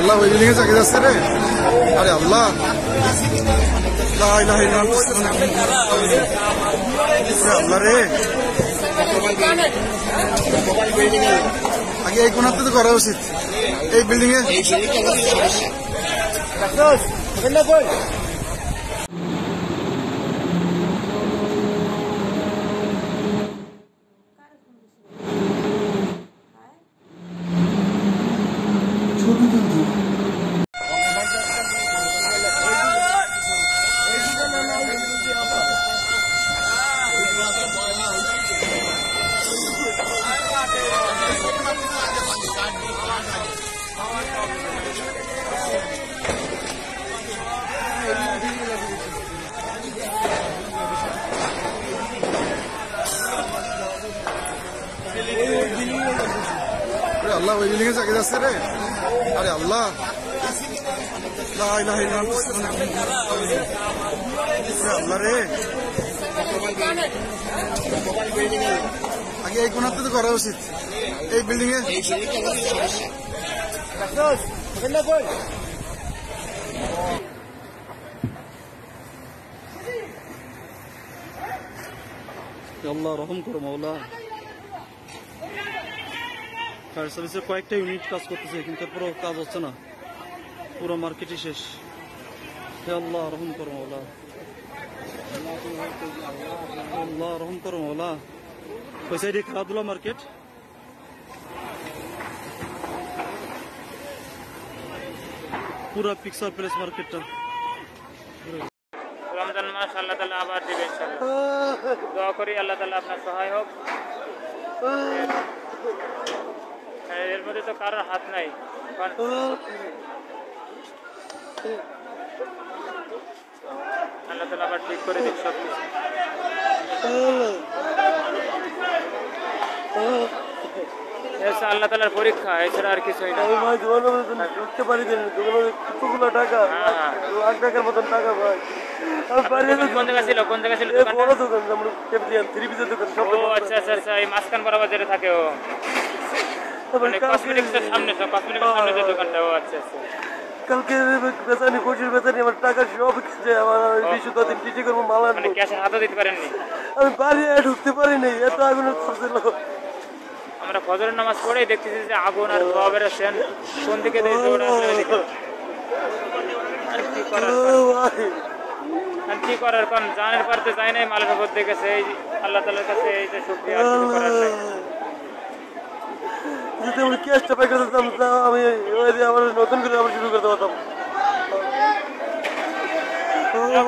আল্লাহ ওই বিল্ডিং এ চাকরি যাচ্ছে রে। আরে আল্লাহ, আল্লাহ রে, আগে এই কোনাতে তো করা উচিত। এই বিল্ডিং এ আল্লাহ ওই বিল্ডিং এ চাকরি যাচ্ছে রে। আরে আল্লাহ, আল্লাহ রে, আগে এই কোনাতে তো করা উচিত। এই বিল্ডিং এ আল্লাহ রহম করো মাওলা। ফায়ার সার্ভিসের কয়েকটা ইউনিট কাজ করতেছে, কিন্তু তারপরেও কাজ হচ্ছে না, পুরো মার্কেটই শেষ। হে আল্লাহ রহম করো মাওলা, আল্লাহ রহম করো মাওলা। ওই সাইডে খেলাধুলা মার্কেট, পুরা পিকচার প্লেস মার্কেটটা। রমজান মাস আল্লাহ তাআলা আবার দিবে ইনশাআল্লাহ। দোয়া করি আল্লাহ তাআলা আপনার সহায় হোক। এর মধ্যে তো কারোর হাত নাই। আল্লাহ তাআলা আবার ঠিক করে দিক সব কিছু। আল্লাহ তাআলার পরীক্ষা, এছাড়া আর কিছুই না। ঢুকতে পারি কতগুলো টাকা, লাখ টাকার মতন টাকা ভাই। কোন জায়গা ছিল, কোন জায়গা ছিল? বড় দোকান, আমরা থ্রি পিসের দোকান। ও আচ্ছা আচ্ছা আচ্ছা, এই মাঝখান বরাবর যেটা থাকে, ও কসমেটিক্সের সামনে, কসমেটিক্সের সামনে যে দোকানটা। ও আচ্ছা আচ্ছা। কালকে বেচানি, পঁচিশ বেচানি, আমার টাকা সব কিছু আমার বিশুদ্ধ দিন কিছু করবো মালা, মানে ক্যাশের হাতও দিতে পারেননি? আমি বাড়ি ঢুকতে পারিনি, এত আগুন ছিল। আমরা ফজরের নামাজ পড়েই দেখতেছি যে আগুন আর ধোঁয়া বেরোচ্ছেন কোন দিকে। কি করার, কোন জানের পারতে যাই নাই, মালের উপর দেখেছে। এই আল্লাহ তাআলার কাছে এই যে শুকরিয়া, করার নাই। যদি আমি ক্যাশটা পাই করতাম, আমি আবার নতুন করে আবার শুরু করতে পারতাম।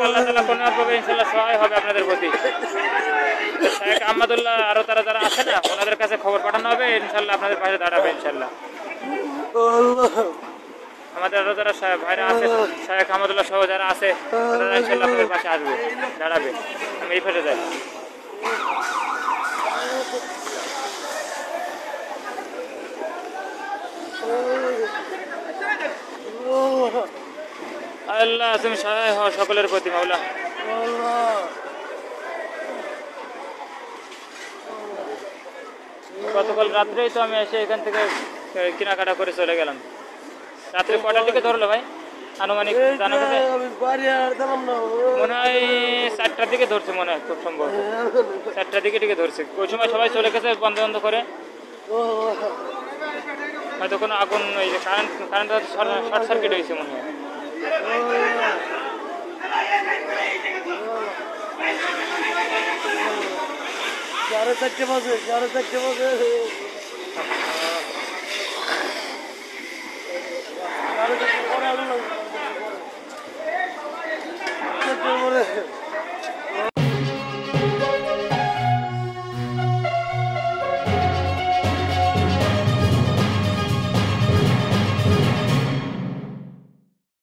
আল্লাহ তাআলা কোন ভাবে ইনশাআল্লাহ সহায় হবে আপনাদের প্রতি। শেখ আহমদুল্লাহ আরো তারা যারা আছে না, ওনাদের কাছে খবর পাঠানো হবে, ইনশাআল্লাহ আপনাদের পাশে দাঁড়াবে ইনশাআল্লাহ। আমাদের আরো যারা ভাইরা আছে, শেখ আহমদুল্লাহ সহ যারা আছে, তারা ইনশাআল্লাহ আপনাদের পাশে আসবে, দাঁড়াবে। আমি এই পাশে যাই। আল্লাহ তুমি সহায় হও সকলের প্রতি মাওলা। গতকাল রাত্রেই তো আমি এসে এখান থেকে কেনাকাটা করে চলে গেলাম। রাত্রে কটার দিকে ধরলো ভাই আনুমানিক জানা গেছে? মনে হয় 4টার দিকে ধরছে, মনে হয় খুব সম্ভব 4টার দিকে ধরছে। ওই সময় সবাই চলে গেছে বন্ধ বন্ধ করে, হয়তো কোনো আগুন, ওই যে কারেন্ট শর্ট সার্কিট হয়েছে মনে হয়। সাড়ে চারটে বাজে